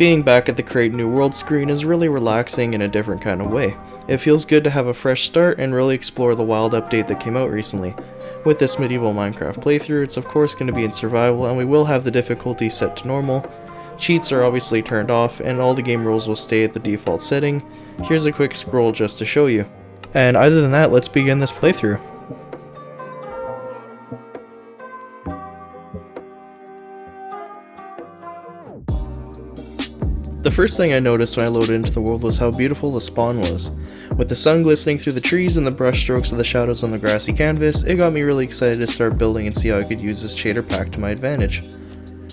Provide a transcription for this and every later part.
Being back at the Create New World screen is really relaxing in a different kind of way. It feels good to have a fresh start and really explore the wild update that came out recently. With this medieval Minecraft playthrough, it's of course going to be in survival, and we will have the difficulty set to normal. Cheats are obviously turned off, and all the game rules will stay at the default setting. Here's a quick scroll just to show you. And other than that, let's begin this playthrough. The first thing I noticed when I loaded into the world was how beautiful the spawn was. With the sun glistening through the trees and the brushstrokes of the shadows on the grassy canvas, it got me really excited to start building and see how I could use this shader pack to my advantage.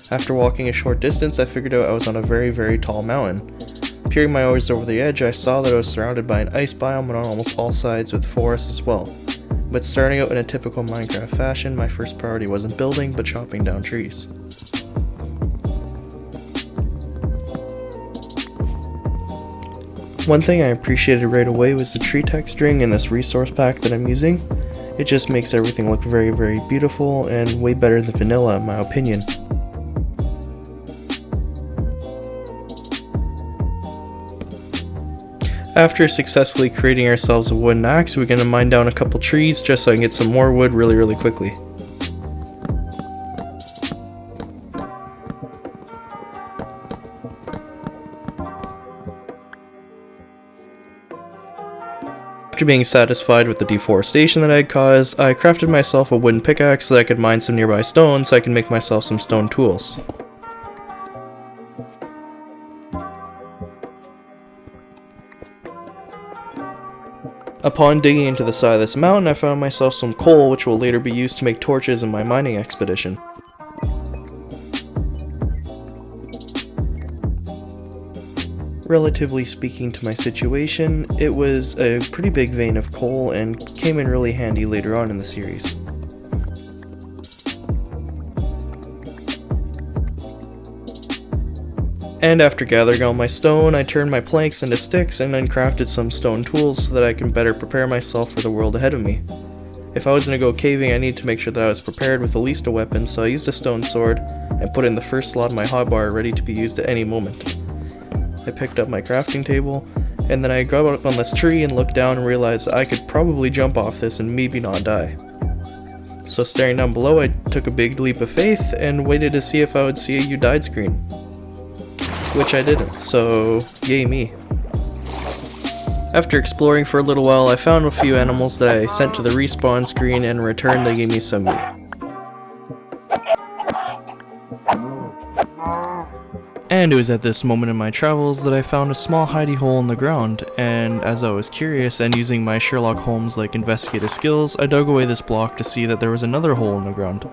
After walking a short distance, I figured out I was on a very tall mountain. Peering my eyes over the edge, I saw that I was surrounded by an ice biome and on almost all sides with forests as well. But starting out in a typical Minecraft fashion, my first priority wasn't building, but chopping down trees. One thing I appreciated right away was the tree texturing in this resource pack that I'm using. It just makes everything look very beautiful and way better than vanilla in my opinion. After successfully creating ourselves a wooden axe, we're going to mine down a couple trees just so I can get some more wood really quickly. After being satisfied with the deforestation that I had caused, I crafted myself a wooden pickaxe so that I could mine some nearby stone so I can make myself some stone tools. Upon digging into the side of this mountain, I found myself some coal which will later be used to make torches in my mining expedition. Relatively speaking to my situation, it was a pretty big vein of coal and came in really handy later on in the series. And after gathering all my stone, I turned my planks into sticks and then crafted some stone tools so that I can better prepare myself for the world ahead of me. If I was going to go caving, I needed to make sure that I was prepared with at least a weapon, so I used a stone sword and put in the first slot of my hotbar ready to be used at any moment. I picked up my crafting table, and then I got up on this tree and looked down and realized I could probably jump off this and maybe not die. So staring down below, I took a big leap of faith and waited to see if I would see a "you died" screen. Which I didn't, so yay me. After exploring for a little while, I found a few animals that I sent to the respawn screen, and in return they gave me some meat. And it was at this moment in my travels that I found a small hidey hole in the ground, and as I was curious and using my Sherlock Holmes-like investigative skills, I dug away this block to see that there was another hole in the ground.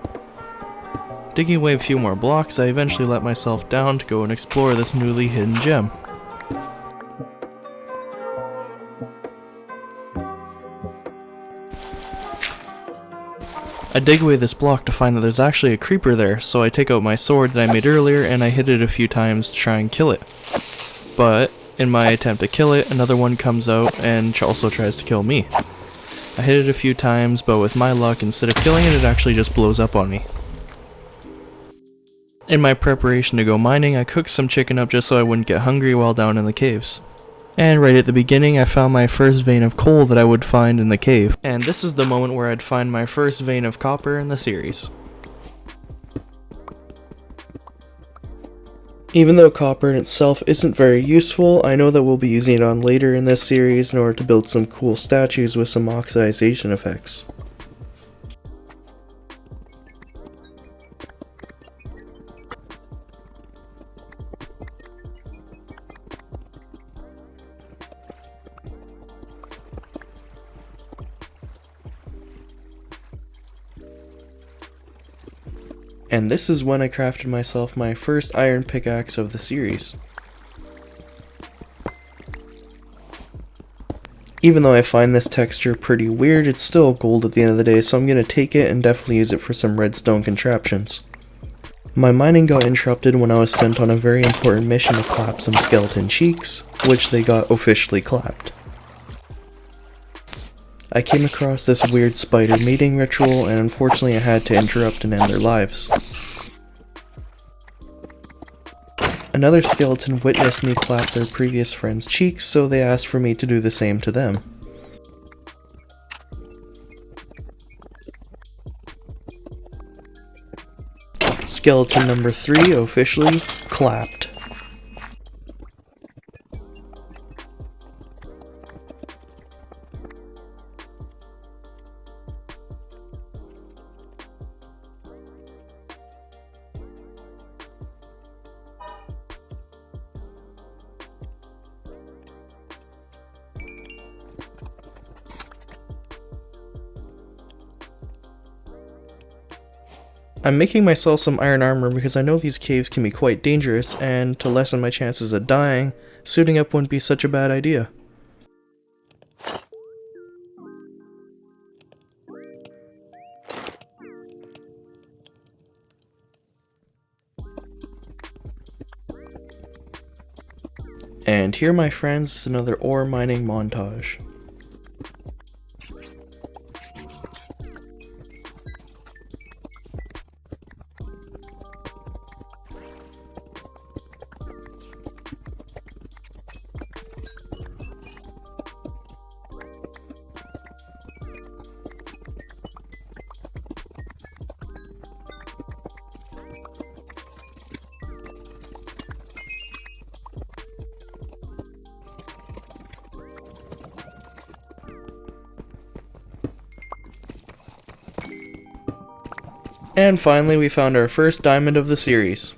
Digging away a few more blocks, I eventually let myself down to go and explore this newly hidden gem. I dig away this block to find that there's actually a creeper there, so I take out my sword that I made earlier and I hit it a few times to try and kill it. But, in my attempt to kill it, another one comes out and also tries to kill me. I hit it a few times, but with my luck, instead of killing it, it actually just blows up on me. In my preparation to go mining, I cooked some chicken up just so I wouldn't get hungry while down in the caves. And right at the beginning, I found my first vein of coal that I would find in the cave. And this is the moment where I'd find my first vein of copper in the series. Even though copper in itself isn't very useful, I know that we'll be using it on later in this series in order to build some cool statues with some oxidization effects. And this is when I crafted myself my first iron pickaxe of the series. Even though I find this texture pretty weird, it's still gold at the end of the day, so I'm going to take it and definitely use it for some redstone contraptions. My mining got interrupted when I was sent on a very important mission to clap some skeleton cheeks, which they got officially clapped. I came across this weird spider mating ritual, and unfortunately I had to interrupt and end their lives. Another skeleton witnessed me clap their previous friend's cheeks, so they asked for me to do the same to them. Skeleton number 3 officially clapped. I'm making myself some iron armor because I know these caves can be quite dangerous, and to lessen my chances of dying, suiting up wouldn't be such a bad idea. And here, my friends, is another ore mining montage. And finally, we found our first diamond of the series.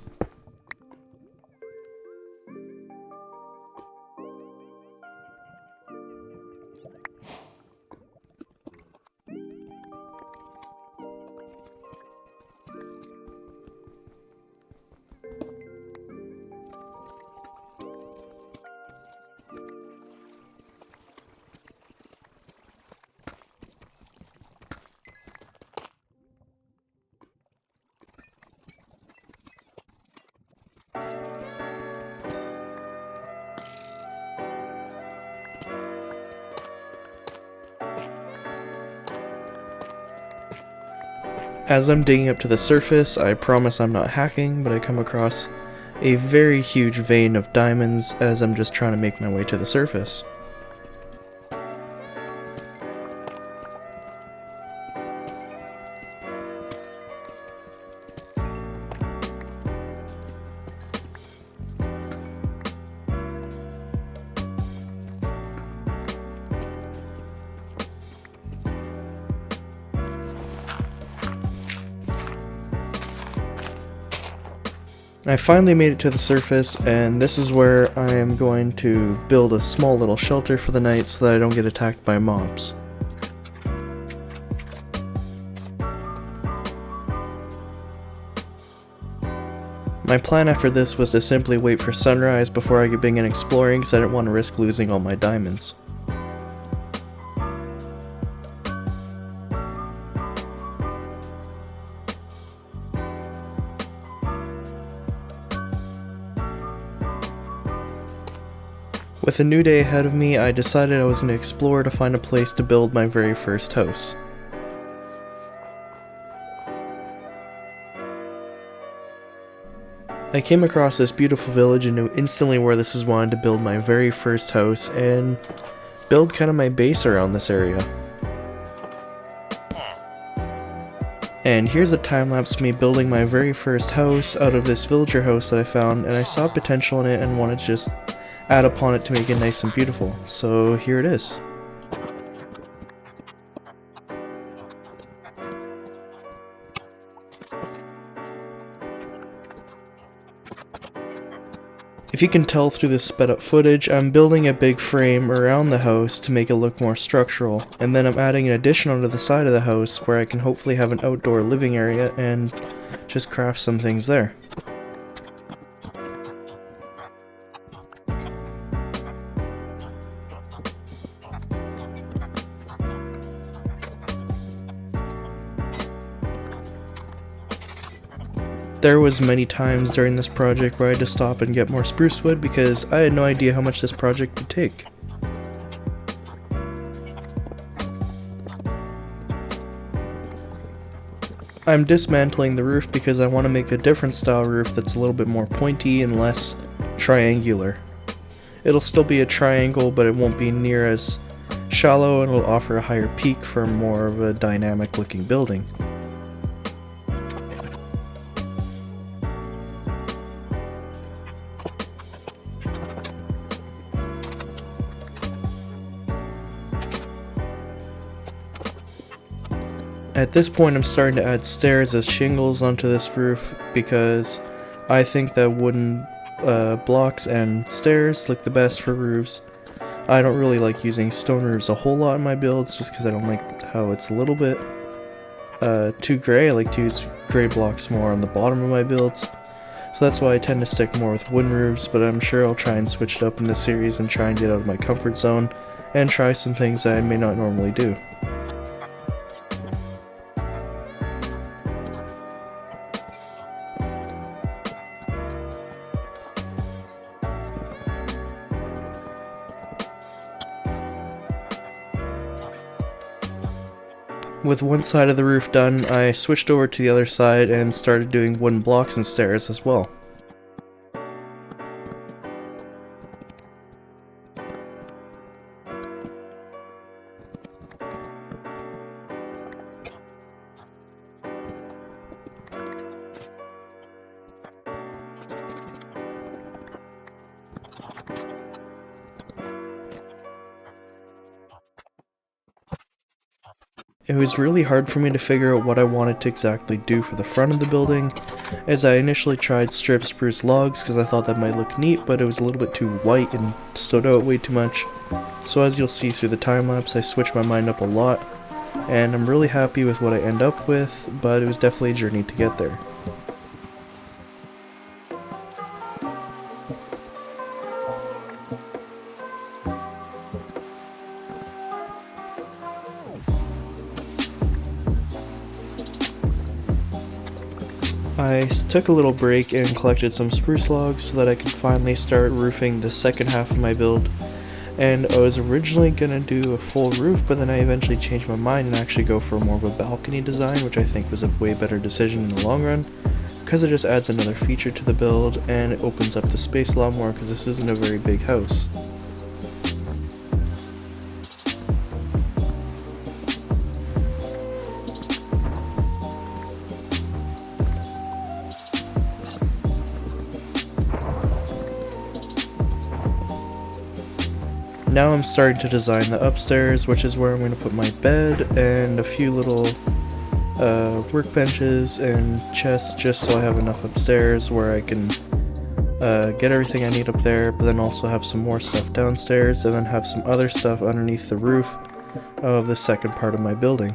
As I'm digging up to the surface, I promise I'm not hacking, but I come across a very huge vein of diamonds as I'm just trying to make my way to the surface. I finally made it to the surface, and this is where I am going to build a small little shelter for the night so that I don't get attacked by mobs. My plan after this was to simply wait for sunrise before I could begin exploring because I didn't want to risk losing all my diamonds. With a new day ahead of me, I decided I was going to explore to find a place to build my very first house. I came across this beautiful village and knew instantly where this is wanted to build my very first house and build kind of my base around this area. And here's a time lapse of me building my very first house out of this villager house that I found, and I saw potential in it and wanted to just add upon it to make it nice and beautiful. So here it is. If you can tell through this sped up footage, I'm building a big frame around the house to make it look more structural, and then I'm adding an addition onto the side of the house where I can hopefully have an outdoor living area and just craft some things there. There was many times during this project where I had to stop and get more spruce wood because I had no idea how much this project would take. I'm dismantling the roof because I want to make a different style roof that's a little bit more pointy and less triangular. It'll still be a triangle, but it won't be near as shallow, and it'll offer a higher peak for more of a dynamic looking building. At this point, I'm starting to add stairs as shingles onto this roof because I think that wooden blocks and stairs look the best for roofs. I don't really like using stone roofs a whole lot in my builds just because I don't like how it's a little bit too gray. I like to use gray blocks more on the bottom of my builds. So that's why I tend to stick more with wooden roofs, but I'm sure I'll try and switch it up in this series and try and get out of my comfort zone and try some things that I may not normally do. With one side of the roof done, I switched over to the other side and started doing wooden blocks and stairs as well. It was really hard for me to figure out what I wanted to exactly do for the front of the building, as I initially tried stripped spruce logs because I thought that might look neat, but it was a little bit too white and stood out way too much. So as you'll see through the time lapse, I switched my mind up a lot, and I'm really happy with what I end up with, but it was definitely a journey to get there. I took a little break and collected some spruce logs so that I could finally start roofing the second half of my build. And I was originally gonna do a full roof, but then I eventually changed my mind and actually go for more of a balcony design, which I think was a way better decision in the long run, because it just adds another feature to the build and it opens up the space a lot more because this isn't a very big house. Now I'm starting to design the upstairs, which is where I'm going to put my bed and a few little workbenches and chests, just so I have enough upstairs where I can get everything I need up there, but then also have some more stuff downstairs, and then have some other stuff underneath the roof of the second part of my building.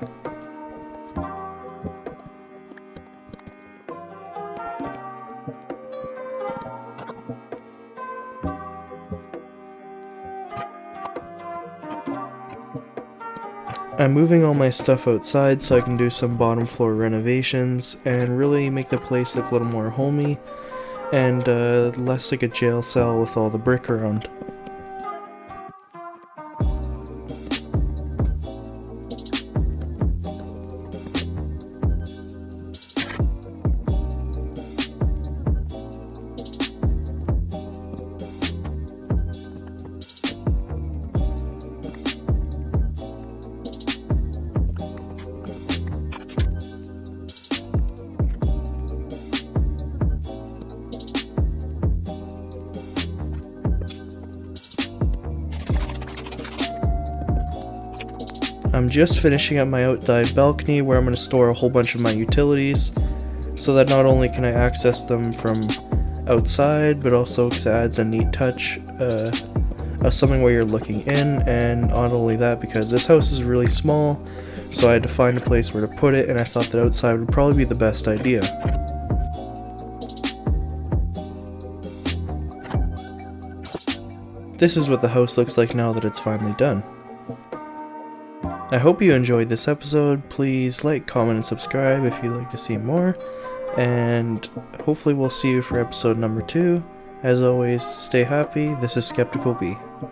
I'm moving all my stuff outside so I can do some bottom floor renovations and really make the place look a little more homey and less like a jail cell with all the brick around. I'm just finishing up my outside balcony where I'm going to store a whole bunch of my utilities so that not only can I access them from outside, but also because it adds a neat touch of something where you're looking in. And not only that, because this house is really small, so I had to find a place where to put it, and I thought that outside would probably be the best idea. This is what the house looks like now that it's finally done. I hope you enjoyed this episode. Please like, comment, and subscribe if you'd like to see more. And hopefully we'll see you for episode number 2. As always, stay happy. This is SkepticalBee.